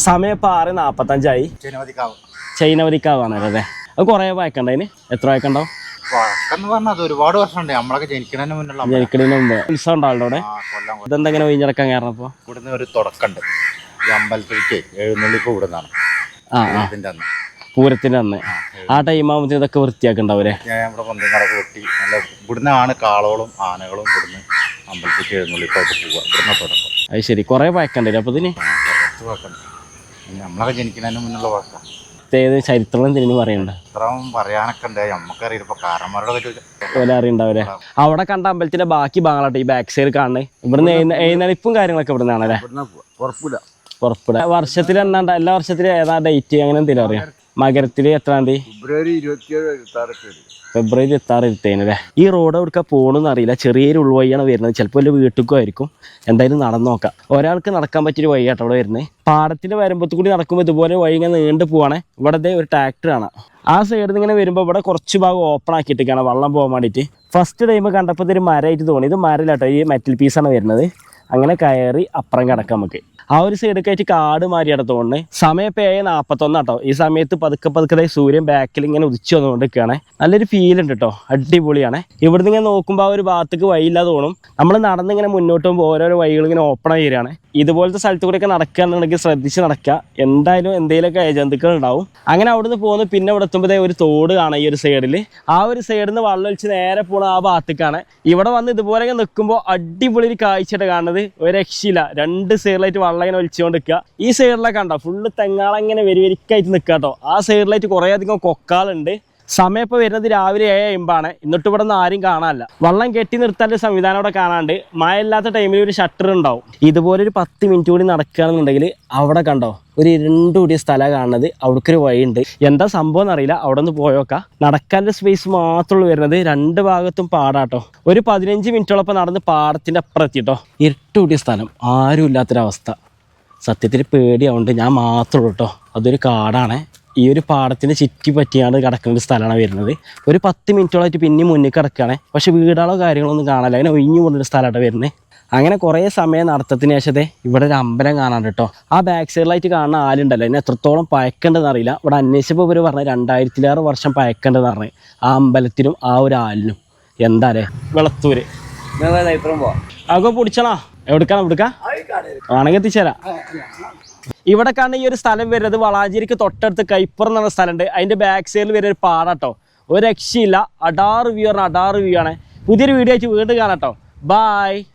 സമയം ഇപ്പോൾ 6:45 ചൈനവതിക്കാവാണല്ലേ. അത് കുറേ വായിക്കണ്ടതിന് എത്ര വായിക്കണ്ടാവും? ഒരുപാട് വർഷമുണ്ട്. നമ്മളൊക്കെ ജനിക്കുന്നതിന് മുമ്പ് ഉത്സവം ഉണ്ടാവുമല്ലോ അവിടെ. ഇതെന്തെങ്ങനെ ഒഴിഞ്ഞിടക്കാൻ കാരണം ഇപ്പോൾ ഇവിടുന്ന് ഒരു തുടക്കമുണ്ട്. ഈ അമ്പലത്തിലേക്ക് എഴുന്നള്ളിപ്പ് ഇവിടുന്നാണ്. പൂരത്തിൻ്റെ അന്ന് ആ ടൈം ആകുമ്പോൾ ഇതൊക്കെ വൃത്തിയാക്കുണ്ടാവൂലേ? നമ്മുടെ പന്തങ്ങളൊക്കെ വെട്ടി നല്ല ഇവിടുന്നാണ് കാളകളും ആനകളും ഇവിടുന്ന് അമ്പലത്തിലേക്ക് എഴുന്നള്ളിപ്പായിട്ട് പോവുക. ഇവിടുന്ന് തുടക്കം. അത് ശരി, കുറേ വായിക്കണ്ടല്ലോ അപ്പോൾ ഇതിന്. കുറച്ച് വാക്കുണ്ട്. നമ്മളൊക്കെ ജനിക്കുന്നതിന് മുന്നുള്ള വാക്കാണ്. ഏത് ചരിത്രം തിരിഞ്ഞ് പറയണ്ട ഇത്രയും പറയാനൊക്കെ ഉണ്ട്. നമുക്കറിയില്ല. ഇപ്പൊ കാരന്മാരോടൊക്കെ ചോദിച്ചാൽ അറിയണ്ടാവൂലേ? അവിടെ കണ്ട അമ്പലത്തിന്റെ ബാക്കി ഭാഗങ്ങളാട്ടെ ഈ ബാക്ക് സൈഡ് കാണുന്നത്. ഇവിടുന്ന് എഴുന്നള്ളിപ്പും കാര്യങ്ങളൊക്കെ ഇവിടെ നിന്നാണല്ലേ? പുറപ്പെടാ വർഷത്തിൽ എന്നാണ്ട് എല്ലാ വർഷത്തിലും ഏതാ ഡേറ്റ് അങ്ങനെ എന്തെങ്കിലും അറിയാം? മകരത്തില് എത്രാം തീയതി? ഫെബ്രുവരി 26 അല്ലേ? ഈ റോഡ് എവിടുക്ക പോകണമെന്ന് അറിയില്ല. ചെറിയൊരു ഉൾവഴിയാണ് വരുന്നത്. ചിലപ്പോൾ വലിയ വീട്ടിലേക്കും ആയിരിക്കും. എന്തായാലും നടന്നു നോക്കാം. ഒരാൾക്ക് നടക്കാൻ പറ്റിയൊരു വഴിയാട്ടോ അവിടെ വരുന്നത്. പാടത്തിന്റെ വരുമ്പത്ത് കൂടി നടക്കുമ്പോൾ ഇതുപോലെ വഴി ഇങ്ങനെ നീണ്ടു പോവാണ്. ഇവിടെ ഒരു ട്രാക്ടർ ആണ്. ആ സൈഡിൽ നിന്ന് ഇങ്ങനെ വരുമ്പോൾ ഇവിടെ കുറച്ച് ഭാഗം ഓപ്പൺ ആക്കിയിട്ടൊക്കെയാണ് വെള്ളം പോകാൻ വേണ്ടിയിട്ട്. ഫസ്റ്റ് ടൈം കണ്ടപ്പോൾ ഇതൊരു മരമായിട്ട് തോന്നി. ഇത് മരമില്ലാട്ടോ, ഈ മെറ്റൽ പീസാണ് വരുന്നത്. അങ്ങനെ കയറി അപ്പുറം കിടക്കാം നമുക്ക്. ആ ഒരു സൈഡൊക്കെ ആയിട്ട് കാട് മാറിയാണ് തോന്നുന്നത്. സമയം ഇപ്പോൾ 7:41 കേട്ടോ. ഈ സമയത്ത് പതുക്കെ സൂര്യൻ ബാക്കിൽ ഇങ്ങനെ ഉദിച്ചു വന്നുകൊണ്ടിരിക്കുകയാണ്. നല്ലൊരു ഫീൽ ഉണ്ട് കേട്ടോ, അടിപൊളിയാണ്. ഇവിടുന്ന് ഇങ്ങനെ നോക്കുമ്പോൾ ആ ഒരു ഭാഗത്തേക്ക് വഴിയില്ലാതെ തോന്നും. നമ്മൾ നടന്നിങ്ങനെ മുന്നോട്ട് പോകുമ്പോൾ ഓരോരോ വഴികൾ ഇങ്ങനെ ഓപ്പൺ ആയി വരികയാണ്. ഇതുപോലത്തെ സ്ഥലത്ത് കൂടെയൊക്കെ നടക്കുകയാണെന്നുണ്ടെങ്കിൽ ശ്രദ്ധിച്ച് നടക്കുക. എന്തായാലും എന്തെങ്കിലുമൊക്കെ ജന്തുക്കൾ ഉണ്ടാവും. അങ്ങനെ അവിടുന്ന് പോകുന്നു. പിന്നെ ഇവിടെ എത്തുമ്പോഴേ ഒരു തോട് കാണാം ഈ ഒരു സൈഡിൽ. ആ ഒരു സൈഡിൽ നിന്ന് വെള്ളം ഒഴിച്ച് നേരെ പോണ ആ ഭാഗത്തേക്കാണ്. ഇവിടെ വന്ന് ഇതുപോലെ നിൽക്കുമ്പോൾ അടിപൊളി ഒരു കാഴ്ചയായിട്ട് കാണുന്നത്. ഒരു രക്ഷയില്ല. രണ്ട് സൈഡിലായിട്ട് വെള്ളം ഇങ്ങനെ ഒലിച്ചുകൊണ്ട് നിൽക്കുക. ഈ സൈഡിലൊക്കെ കണ്ടോ ഫുള്ള് തെങ്ങാളങ്ങനെ വരിവരിക്കായിട്ട് നിൽക്കുക കേട്ടോ. ആ സൈഡിലായിട്ട് കുറേ അധികം കൊക്കാളുണ്ട്. സമയം ഇപ്പോൾ വരുന്നത് രാവിലെ 7:50. എന്നിട്ട് ഇവിടെ നിന്ന് ആരും കാണാനില്ല. വെള്ളം കെട്ടി നിർത്താൻ ഒരു സംവിധാനം അവിടെ കാണാണ്ട്. മഴ ഇല്ലാത്ത ടൈമിൽ ഒരു ഷട്ടർ ഉണ്ടാവും. ഇതുപോലെ ഒരു 10 മിനിറ്റ് കൂടി നടക്കുകയാണെന്നുണ്ടെങ്കിൽ അവിടെ കണ്ടോ ഒരു ഇരുണ്ട് കൂടിയ സ്ഥലമാണ് കാണുന്നത്. അവിടേക്കൊരു വഴിയുണ്ട്. എന്താ സംഭവം എന്നറിയില്ല. അവിടെ നിന്ന് പോയോക്കാം. നടക്കാനുള്ള സ്പേസ് മാത്രമുള്ളൂ വരുന്നത്. രണ്ട് ഭാഗത്തും പാടാട്ടോ. ഒരു 15 മിനിറ്റോളപ്പം നടന്ന് പാടത്തിൻ്റെ അപ്പുറം എത്തിട്ടോ. ഇരുട്ട് കൂടിയ സ്ഥലം, ആരും ഇല്ലാത്തൊരവസ്ഥ. സത്യത്തിൽ പേടിയാവുണ്ട്. ഞാൻ മാത്രമേ കേട്ടോ. അതൊരു കാടാണ്. ഈ ഒരു പാടത്തിന് ചുറ്റി പറ്റിയാണ് കിടക്കുന്ന ഒരു സ്ഥലമാണ് വരുന്നത്. ഒരു 10 മിനിറ്റോളായിട്ട് പിന്നെ മുന്നിൽ കിടക്കുകയാണ്. പക്ഷെ വീടുകളോ കാര്യങ്ങളൊന്നും കാണാനില്ല. അങ്ങനെ ഒഴിഞ്ഞു പോകുന്നൊരു സ്ഥലമാണ് വരുന്നത്. അങ്ങനെ കുറേ സമയം നടത്തത്തിന് ശേഷത്തെ ഇവിടെ ഒരു അമ്പലം കാണാൻ കേട്ടോ. ആ ബാക്ക് സൈഡിലായിട്ട് കാണുന്ന ആലുണ്ടല്ലോ, അതിന് എത്രത്തോളം പഴക്കണ്ടെന്ന് അറിയില്ല. ഇവിടെ അന്വേഷിച്ചപ്പോൾ ഇവർ പറഞ്ഞത് 2000 വർഷം പഴക്കണ്ടെന്ന് പറഞ്ഞത് ആ അമ്പലത്തിനും ആ ഒരു ആലിനും. എന്താ അല്ലേ? വെളത്തൂര് അതൊക്കെ പിടിച്ചണോ? എവിടുക്കാണ് വേണമെങ്കിൽ എത്തിച്ചേരാം. ഇവിടെ കാണുന്ന ഈ ഒരു സ്ഥലം വരുന്നത് വളാഞ്ചേരിക്ക് തൊട്ടടുത്ത് കൈപ്പുറം എന്ന സ്ഥലമുണ്ട്. അതിൻ്റെ ബാക്ക് സൈഡിൽ വരുന്ന ഒരു പാടാട്ടോ. ഒരു രക്ഷയില്ല. അടാറ് വ്യൂ ആണ്. പുതിയൊരു വീഡിയോ ആയിട്ട് വീണ്ടും കാണാട്ടോ. ബൈ.